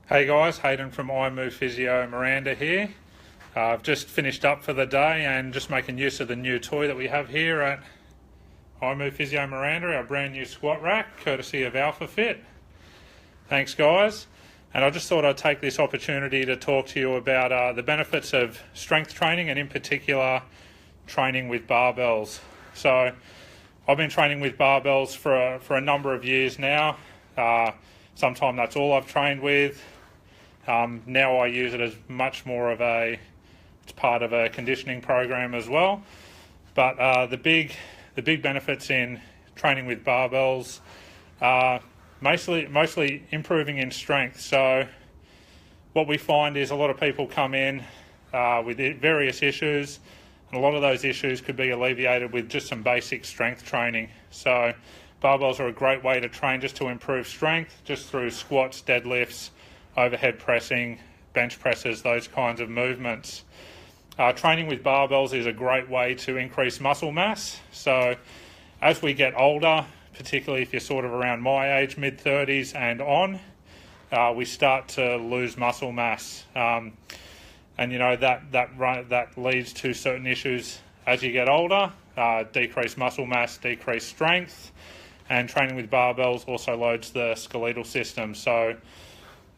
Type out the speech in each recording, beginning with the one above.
Hey guys, Hayden from iMove Physio Miranda here. I've just finished up for the day and just making use of the new toy that we have here at iMove Physio Miranda, our brand new squat rack, courtesy of AlphaFit. Thanks guys. And I just thought I'd take this opportunity to talk to you about the benefits of strength training and in particular training with barbells. So I've been training with barbells for a number of years now. Sometimes that's all I've trained with. Now I use it as much more of it's part of a conditioning program as well. But the big benefits in training with barbells are mostly improving in strength. So what we find is a lot of people come in with various issues, and a lot of those issues could be alleviated with just some basic strength training. So barbells are a great way to train just to improve strength, just through squats, deadlifts, overhead pressing, bench presses, those kinds of movements. Training with barbells is a great way to increase muscle mass. So as we get older, particularly if you're sort of around my age, mid-30s and on, we start to lose muscle mass. And you know that leads to certain issues as you get older, decreased muscle mass, decreased strength, and training with barbells also loads the skeletal system. So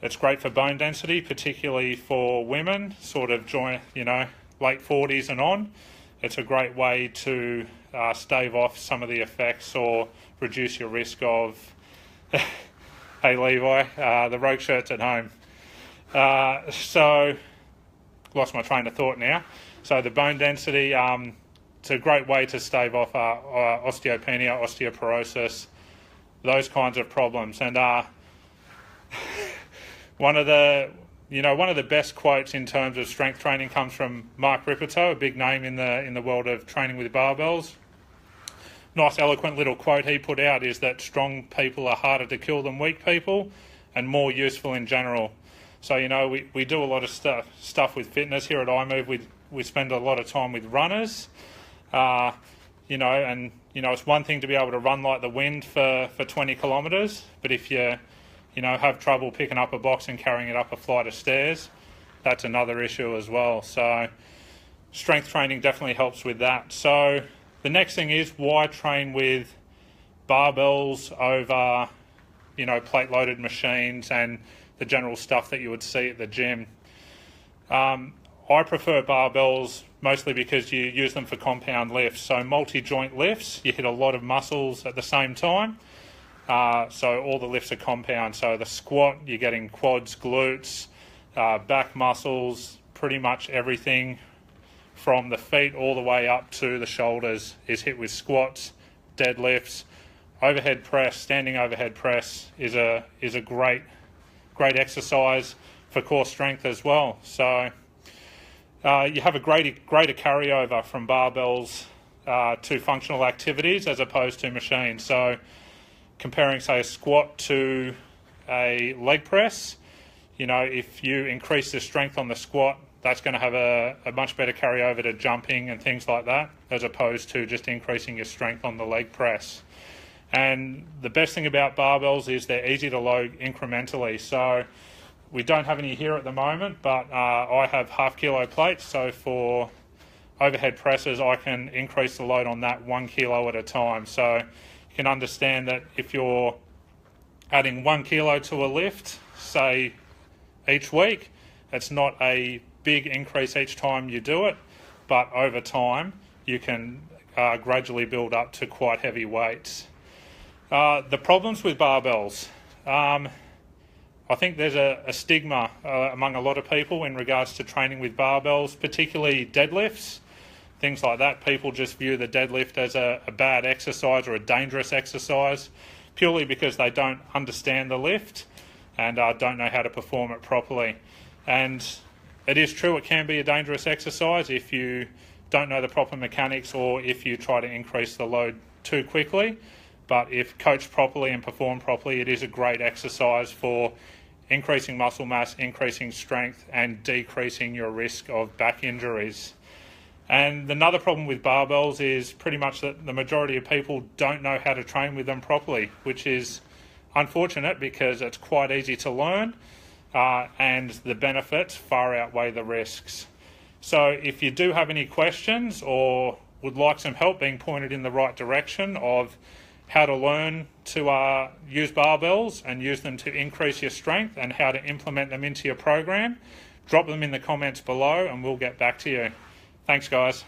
it's great for bone density, particularly for women, sort of late 40s and on. It's a great way to stave off some of the effects or reduce your risk of, hey Levi, the rogue shirt's at home. So, lost my train of thought now. So the bone density, it's a great way to stave off osteopenia, osteoporosis, those kinds of problems. And one of the best quotes in terms of strength training comes from Mark Ripperto, a big name in the world of training with barbells. Nice eloquent little quote he put out is that strong people are harder to kill than weak people and more useful in general. So we do a lot of stuff with fitness here at iMove. We spend a lot of time with runners. It's one thing to be able to run like the wind for 20 kilometres, but if you have trouble picking up a box and carrying it up a flight of stairs, that's another issue as well. So strength training definitely helps with that. So the next thing is, why train with barbells over, plate-loaded machines and the general stuff that you would see at the gym? I prefer barbells mostly because you use them for compound lifts. So multi-joint lifts, you hit a lot of muscles at the same time. So all the lifts are compound. So the squat, you're getting quads, glutes, back muscles, pretty much everything from the feet all the way up to the shoulders is hit with squats, deadlifts, overhead press. Standing overhead press is a great exercise for core strength as well. So you have a greater carryover from barbells to functional activities as opposed to machines. So comparing, say, a squat to a leg press, if you increase the strength on the squat, that's going to have a much better carryover to jumping and things like that, as opposed to just increasing your strength on the leg press. And the best thing about barbells is they're easy to load incrementally. So we don't have any here at the moment, but I have half-kilo plates. So for overhead presses, I can increase the load on that 1 kilo at a time. So you can understand that if you're adding 1 kilo to a lift, say, each week, it's not a big increase each time you do it, but over time, you can gradually build up to quite heavy weights. The problems with barbells. I think there's a stigma among a lot of people in regards to training with barbells, particularly deadlifts, things like that. People just view the deadlift as a bad exercise or a dangerous exercise purely because they don't understand the lift and don't know how to perform it properly. And it is true, it can be a dangerous exercise if you don't know the proper mechanics or if you try to increase the load too quickly. But if coached properly and performed properly, it is a great exercise for increasing muscle mass, increasing strength, and decreasing your risk of back injuries. And another problem with barbells is pretty much that the majority of people don't know how to train with them properly, which is unfortunate because it's quite easy to learn. and the benefits far outweigh the risks. So if you do have any questions or would like some help being pointed in the right direction of how to learn to use barbells and use them to increase your strength and how to implement them into your program, drop them in the comments below and we'll get back to you. Thanks, guys.